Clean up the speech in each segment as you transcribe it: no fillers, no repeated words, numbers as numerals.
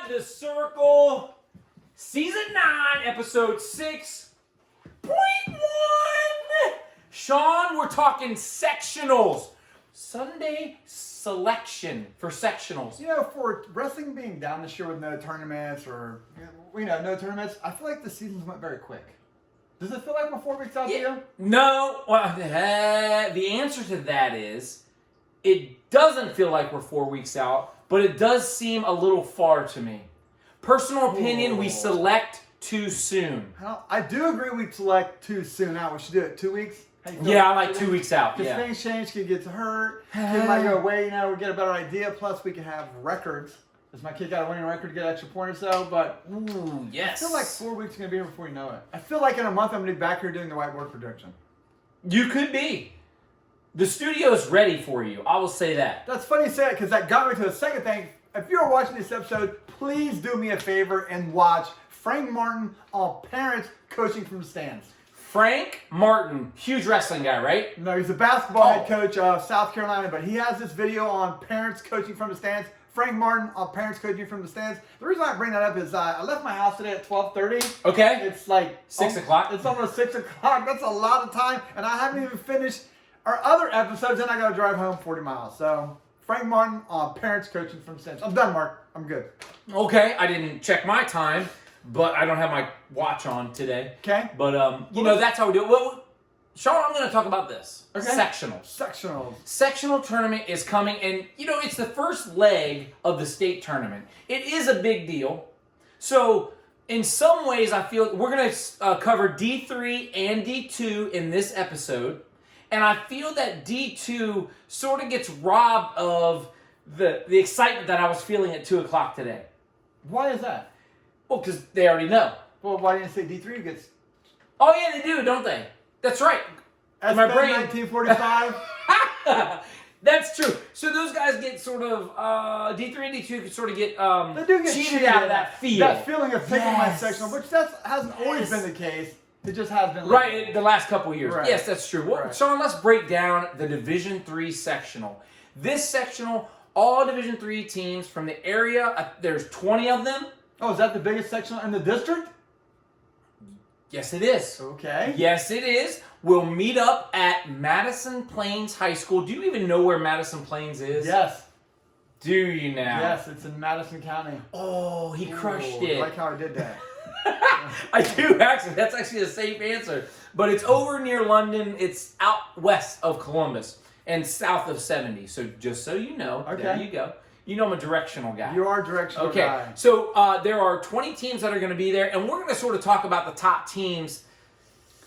the Circle, Season 9, Episode 6.1. Sean, we're talking sectionals. Sunday selection for sectionals. You know, for wrestling being down this year with no tournaments or, no tournaments, I feel like the seasons went very quick. Does it feel like we're 4 weeks out the year? No. Well, the answer to that is, it doesn't feel like we're 4 weeks out, but it does seem a little far to me. Personal opinion, we select too soon. I do agree we select too soon out. We should do it 2 weeks. Yeah, I like 2 weeks out. Because things change, kid gets hurt, kid might go away, we get a better idea. Plus, we can have records. Does my kid got a winning record to get extra point or so? But ooh, yes. I feel like 4 weeks is going to be here before you know it. I feel like in a month I'm going to be back here doing the whiteboard prediction. You could be. The studio's ready for you. I will say that. That's funny you say it because that got me to the second thing. If you're watching this episode, please do me a favor and watch Frank Martin on Parents Coaching from the Stands. Frank Martin, huge wrestling guy, right? No, he's a basketball head coach of South Carolina, but he has this video on Parents Coaching from the Stands. Frank Martin on Parents Coaching from the Stands. The reason I bring that up is I left my house today at 12:30. Okay. It's like 6 o'clock. It's almost 6 o'clock. That's a lot of time, and I haven't even finished our other episodes, and I got to drive home 40 miles. So Frank Martin on Parents Coaching from the Stands. I'm done, Mark. I'm good. Okay, I didn't check my time, but I don't have my watch on today. Okay. But that's how we do it. Well, Sean, I'm going to talk about this. Okay. Sectionals. Sectional tournament is coming, and it's the first leg of the state tournament. It is a big deal. So, in some ways, I feel we're going to cover D3 and D2 in this episode, and I feel that D2 sort of gets robbed of the excitement that I was feeling at 2 o'clock today. Why is that? Well, because they already know. Well, why didn't you say D3 gets... Oh, yeah, they do, don't they? That's right. That's my brain. 1945. That's true. So those guys get sort of D3 and D2 can sort of get they do get cheated out of that feel. That feeling of picking my sectional, which hasn't always been the case. It just has been right the last couple of years. Right. Yes, that's true. Well, Sean, let's break down the Division III sectional. This sectional, all Division III teams from the area. There's 20 of them. Oh, is that the biggest sectional in the district? Yes, it is. Okay. Yes, it is. We'll meet up at Madison Plains High School. Do you even know where Madison Plains is? Yes. Do you now? Yes, it's in Madison County. Oh, he crushed it. I like how I did that. I do actually. That's actually a safe answer. But it's over near London. It's out west of Columbus and south of 70. So just so you know, there you go. You know I'm a directional guy. You are a directional guy. Okay, so there are 20 teams that are going to be there, and we're going to sort of talk about the top teams.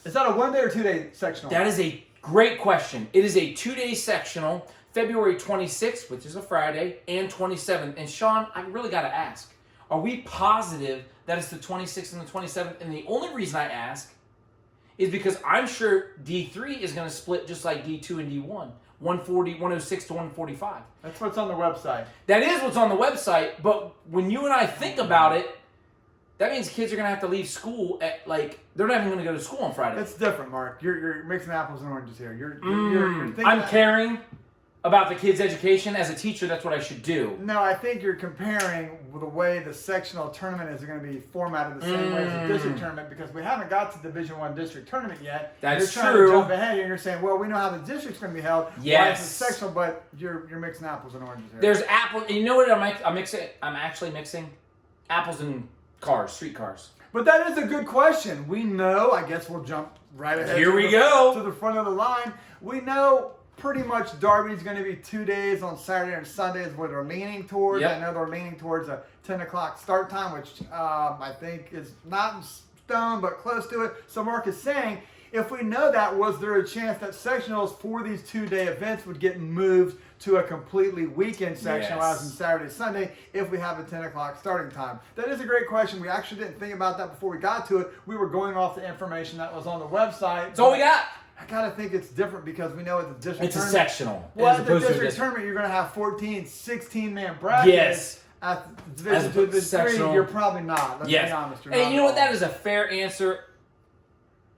Is that a 1 day or 2 day sectional? That is a great question. It is a 2-day sectional, February 26th, which is a Friday, and 27th. And Sean, I really got to ask, are we positive that it's the 26th and the 27th? And the only reason I ask is because I'm sure D3 is going to split just like D2 and D1. 106 to 145. That's what's on the website. That is what's on the website, but when you and I think about it, that means kids are going to have to leave school at, they're not even going to go to school on Friday. That's different, Mark. You're mixing apples and oranges here. You're thinking I'm caring about the kids' education. As a teacher, that's what I should do. No, I think you're comparing the way the sectional tournament is going to be formatted the same way as the district tournament because we haven't got to Division I district tournament yet. That's you're trying true. to jump ahead here and you're saying, well, we know how the district's going to be held. Yes. Why it's a sectional, but you're mixing apples and oranges here. There's apples. You know what I'm mixing? I'm actually mixing apples and cars, street cars. But that is a good question. We know, I guess we'll jump right ahead. Here we go. To the front of the line. We know pretty much Derby's going to be 2 days on Saturday and Sunday is what they're leaning towards. Yep. I know they're leaning towards a 10 o'clock start time, which I think is not in stone, but close to it. So Mark is saying, if we know that, was there a chance that sectionals for these 2-day events would get moved to a completely weekend sectional as in Saturday, Sunday, if we have a 10 o'clock starting time? That is a great question. We actually didn't think about that before we got to it. We were going off the information that was on the website. That's all we got. I gotta think it's different because we know at the district tournament. It's a sectional. Well, at the district tournament, you're gonna have 14, 16-man brackets. Yes. At the Division 2, Division 3, you're probably not. Let's be honest. And you know what? That is a fair answer.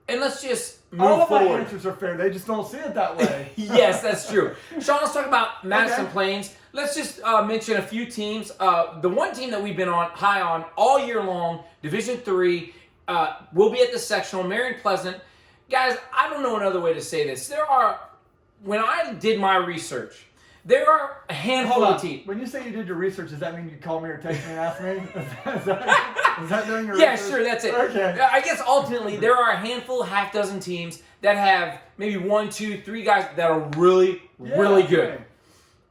And let's just move All of forward. my answers are fair. They just don't see it that way. Yes, that's true. Sean, let's talk about Madison Plains. let's just mention a few teams. The one team that we've been high on all year long, Division III, will be at the sectional, Marion Pleasant. Guys, I don't know another way to say this. When I did my research, there are a handful of teams. When you say you did your research, does that mean you called me or text me and asked me? Is that doing your Yeah, research? sure, that's it. Okay. I guess ultimately there are a handful, half dozen teams that have maybe 1, 2, 3 guys that are really, really good. Right.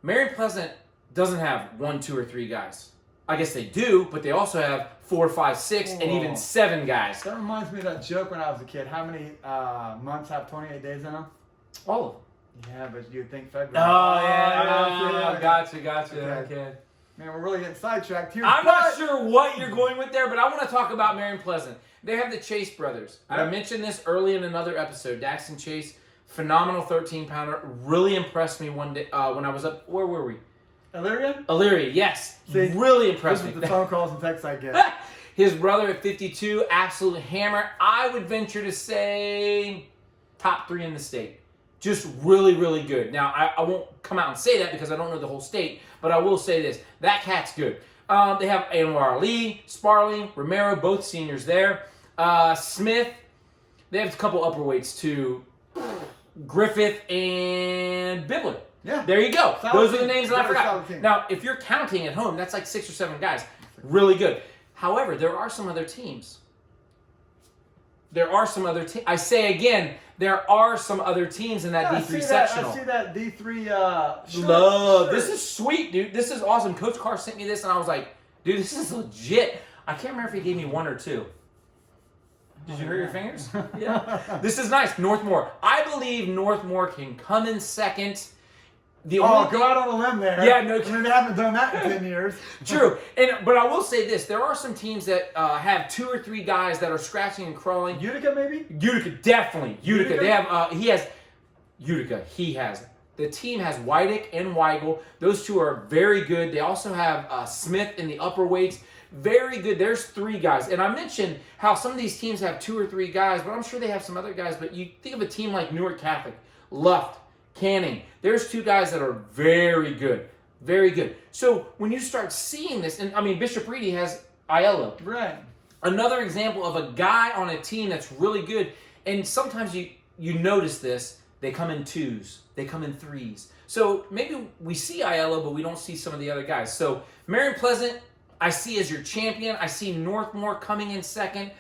Marion Pleasant doesn't have 1, 2, or 3 guys. I guess they do, but they also have 4, 5, 6, and even 7 guys. That reminds me of that joke when I was a kid. How many months have 28 days in them? All of them. Yeah, but you'd think February. Oh, yeah. Gotcha. Okay. Man, we're really getting sidetracked here. I'm not sure what you're going with there, but I want to talk about Marion Pleasant. They have the Chase brothers. Yep. I mentioned this early in another episode. Daxton Chase, phenomenal 13-pounder. Really impressed me one day when I was up. Where were we? Elyria, yes. See, really impressed those me. are the phone calls and texts I get. His brother at 52, absolute hammer. I would venture to say top 3 in the state. Just really, really good. Now, I won't come out and say that because I don't know the whole state, but I will say this. That cat's good. They have Anwar Ali, Sparling, Romero, both seniors there. Smith, they have a couple upper weights too. Griffith and Bibler. Yeah. There you go. Solid Those are the team. names that I Very solid forgot. team. Now, if you're counting at home, that's like 6 or 7 guys. Really good. However, there are some other teams. I say again, there are some other teams in that D3 sectional. I see that D3. Love. This is sweet, dude. This is awesome. Coach Carr sent me this, and I was like, dude, this is legit. I can't remember if he gave me 1 or 2. Did you hurt your fingers? Yeah. This is nice. Northmore. I believe Northmore can come in second. Go out on a limb there. Yeah, no. I mean, they haven't done that in 10 years. True. But I will say this. There are some teams that have 2 or 3 guys that are scratching and crawling. Utica, maybe? Utica, definitely. Utica. Utica? They have, he has. The team has Wydick and Weigel. Those 2 are very good. They also have Smith in the upper weights. Very good. There's 3 guys. And I mentioned how some of these teams have 2 or 3 guys, but I'm sure they have some other guys. But you think of a team like Newark Catholic, Luft, Canning. There's 2 guys that are very good. Very good. So when you start seeing this, and I mean, Bishop Reedy has Aiello. Right. Another example of a guy on a team that's really good. And sometimes you notice this. They come in 2s. They come in 3s. So maybe we see Aiello, but we don't see some of the other guys. So Marion Pleasant, I see as your champion. I see Northmore coming in second.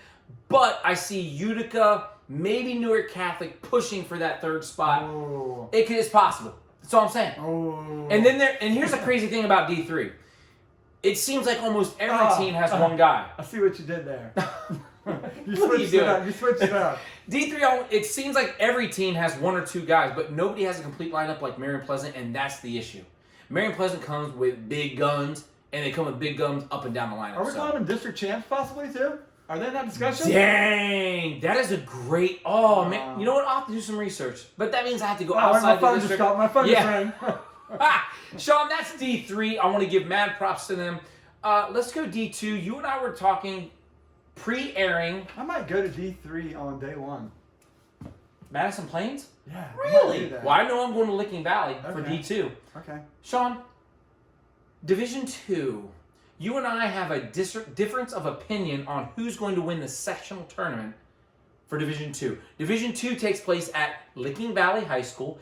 But I see Utica, maybe Newark Catholic pushing for that 3rd spot. Ooh. It's possible. That's all I'm saying. Ooh. And here's the crazy thing about D3. It seems like almost every team has 1 guy. I see what you did there. You What are you switched it doing? up. You switched it up. D3, it seems like every team has 1 or 2 guys, but nobody has a complete lineup like Marion Pleasant, and that's the issue. Marion Pleasant comes with big guns, and they come with big guns up and down the lineup. Are we calling them district champs possibly too? Are they in that discussion? Dang, that is a great. Oh man, you know what? I'll have to do some research, but that means I have to go outside the district. My phone just rang. Sean, that's D3. I want to give mad props to them. Let's go D2. You and I were talking pre-airing. I might go to D3 on day 1. Madison Plains? Yeah. Really? Well, I know I'm going to Licking Valley for D2. Okay. Sean, Division 2. You and I have a difference of opinion on who's going to win the sectional tournament for Division 2. Division 2 takes place at Licking Valley High School.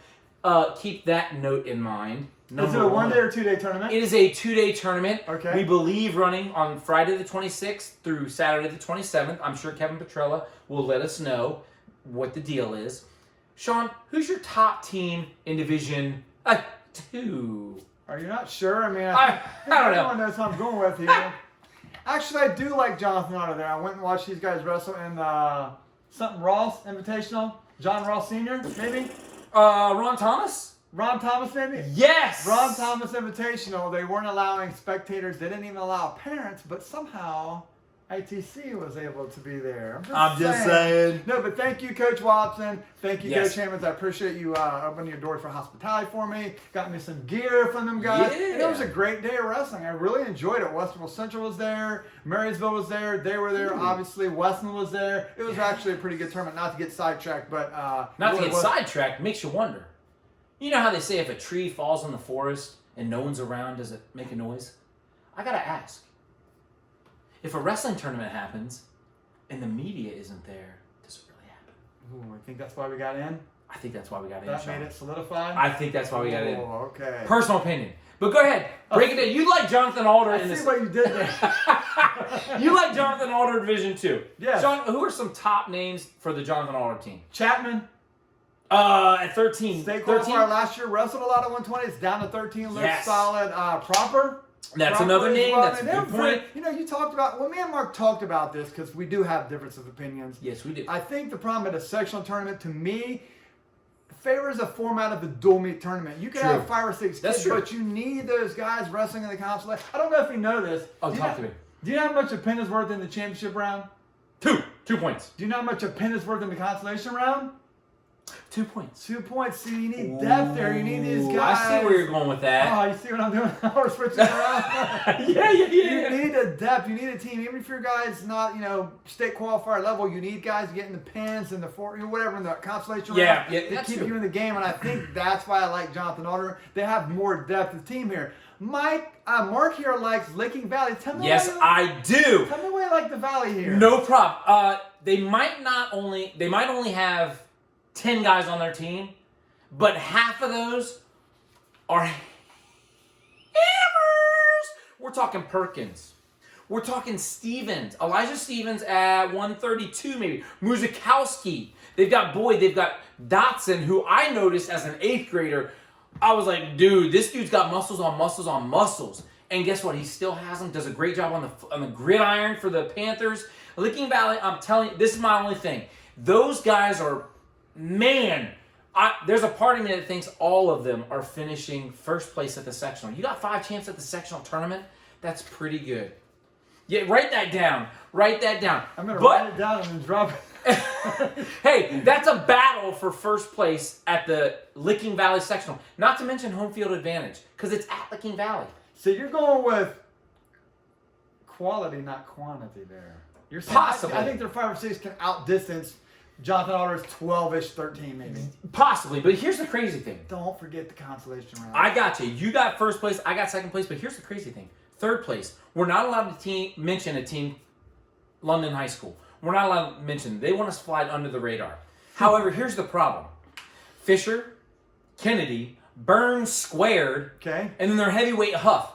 Keep that note in mind. Is it a 1-day or 2-day tournament? It is a 2-day tournament. Okay. We believe running on Friday the 26th through Saturday the 27th. I'm sure Kevin Petrella will let us know what the deal is. Sean, who's your top team in Division 2? Are you not sure? I mean, I don't know. Everyone knows who I'm going with here. Actually, I do like Jonathan out of there. I went and watched these guys wrestle in something Ross Invitational. John Ross Sr., maybe? Ron Thomas? Ron Thomas, maybe? Yes! Ron Thomas Invitational. They weren't allowing spectators. They didn't even allow parents, but somehow ITC was able to be there. I'm just saying. No, but thank you, Coach Watson. Thank you, Yes. Coach Hammonds. I appreciate you opening your door for hospitality for me. Got me some gear from them guys. Yeah. And it was a great day of wrestling. I really enjoyed it. Westerville Central was there. Marysville was there. They were there. Obviously, Weston was there. It was actually a pretty good tournament. Not to get sidetracked, but Not to really get was. sidetracked, makes you wonder. You know how they say if a tree falls in the forest and no one's around, does it make a noise? I gotta ask. If a wrestling tournament happens and the media isn't there, does it really happen? Ooh, I think that's why we got in. I think that's why we got in. That Sean. made it solidify. I think that's why we got in. Oh, okay. Personal opinion. But go ahead. Break it down. You like Jonathan Alder I in see this. what you did there. You like Jonathan Alder Division 2. Yes. John, who are some top names for the Jonathan Alder team? Chapman. At 13. State 13? qualifier last year, wrestled a lot of 120s, down to 13, looks Yes. solid. Proper. That's Proper another as name. well. That's a And they're good point. You know, you talked about, well, me and Mark talked about this because we do have differences of opinions. Yes, we do. I think the problem at a sectional tournament, to me, favors a format of the dual meet tournament. You can True. have 5 or 6 That's kids, true. but you need those guys wrestling in the consulate. I don't know if you know this. Oh, Do you talk know- to me. Do you know how much a pin is worth in the championship round? 2 points. Do you know how much a pin is worth in the consolation round? 2 points. 2 points. See, you need depth there. You need these guys. I see where you're going with that. Oh, you see what I'm doing? We're switching around. Yeah. You need a depth. You need a team. Even if your guy's not, state qualifier level, you need guys getting the pins and the whatever in the consolation round to that's keep true. you in the game. And I think that's why I like Jonathan Alder. They have more depth of team here. Mark here likes Licking Valley. Tell me Yes, why I do. Tell me why you like the Valley here. No problem. They might only have 10 guys on their team, but half of those are hammers. We're talking Perkins. We're talking Stevens. Elijah Stevens at 132 maybe. Muzikowski. They've got Boyd. They've got Dotson, who I noticed as an 8th grader. I was like, dude, this dude's got muscles on muscles on muscles. And guess what? He still has them. Does a great job on the gridiron for the Panthers. Licking Valley, I'm telling you, this is my only thing. Those guys are, man, there's a part of me that thinks all of them are finishing first place at the sectional. You got 5 champs at the sectional tournament? That's pretty good. Yeah, write that down. Write that down. I'm going to write it down and then drop it. Hey, that's a battle for first place at the Licking Valley sectional. Not to mention home field advantage, because it's at Licking Valley. So you're going with quality, not quantity there. You're saying, Possibly. I think their 5 or 6 can outdistance Jonathan Alder's 12-ish, 13 maybe. Possibly, but here's the crazy thing. Don't forget the consolation round. I got you. You got first place, I got second place, but here's the crazy thing. Third place, we're not allowed to mention a team, London High School. We're not allowed to mention. They want us to slide under the radar. However, here's the problem. Fisher, Kennedy, Burns squared, Okay. and then their heavyweight Huff.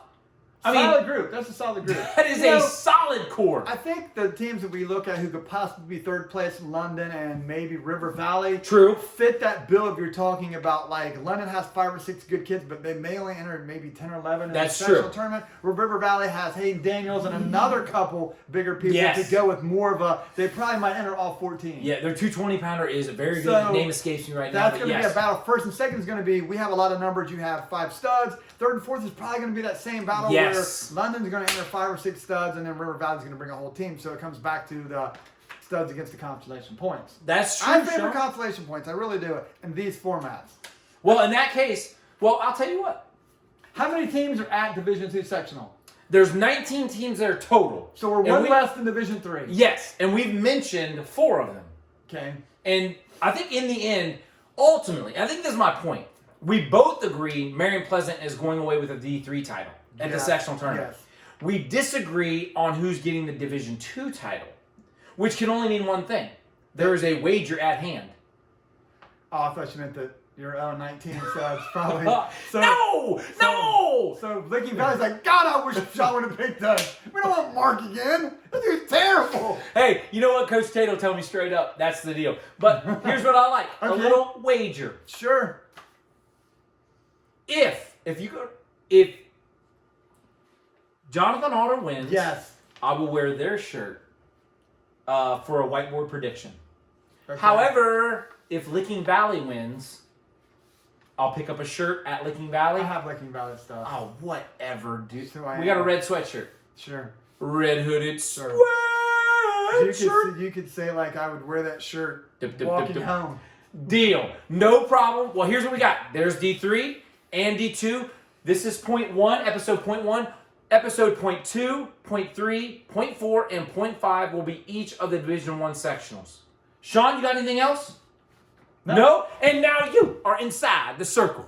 Solid group. That's a solid group. That is a solid core. I think the teams that we look at who could possibly be third place, London and maybe River Valley, True. fit that bill if you're talking about, like, London has 5 or 6 good kids, but they may only enter maybe 10 or 11 in That's the sectional true. tournament. Where River Valley has Hayden Daniels and another couple bigger people Yes. to go with more of a, they probably might enter all 14. Yeah, their 220-pounder is a very good. So, Name escapes me right now. That's But going to yes. be a battle. First and second is going to be, we have a lot of numbers. You have 5 studs. Third and fourth is probably going to be that same battle Yes. where London's going to enter 5 or 6 studs, and then River Valley's going to bring a whole team. So it comes back to the studs against the consolation points. That's true. I favor Sean. consolation points. I really do it in these formats. Well, in that case, I'll tell you what. How many teams are at Division II sectional? There's 19 teams there total. So we're And one less than Division III. Yes, and we've mentioned 4 of them. Okay. And I think in the end, ultimately, I think this is my point. We both agree Marion Pleasant is going away with a D3 title at the Yeah. sectional tournament. Yes. We disagree on who's getting the Division II title, which can only mean one thing. There is a wager at hand. Oh, I thought you meant that you're 0-19, so it's probably... No! So Licking Valley's like, God, I wish Sean would have picked us. We don't want Mark again. This dude's terrible. Hey, you know what, Coach Tato told me straight up. That's the deal. But here's what I like. A Okay. little wager. Sure. If Jonathan Alder wins, Yes. I will wear their shirt for a whiteboard prediction. Okay. However, if Licking Valley wins, I'll pick up a shirt at Licking Valley. I have Licking Valley stuff. Oh, whatever, dude. So I We got a am. red sweatshirt. Sure. Red hooded Sure. sweatshirt. You could say, like, I would wear that shirt Dip, dip, walking dip, dip. home. Deal. No problem. Well, here's what we got. There's D3 and D2. This is point 1, episode point 1. Episode point 2, point 3, point 4, and point 5 will be each of the Division 1 sectionals. Sean, you got anything else? No? And now you are inside the circle.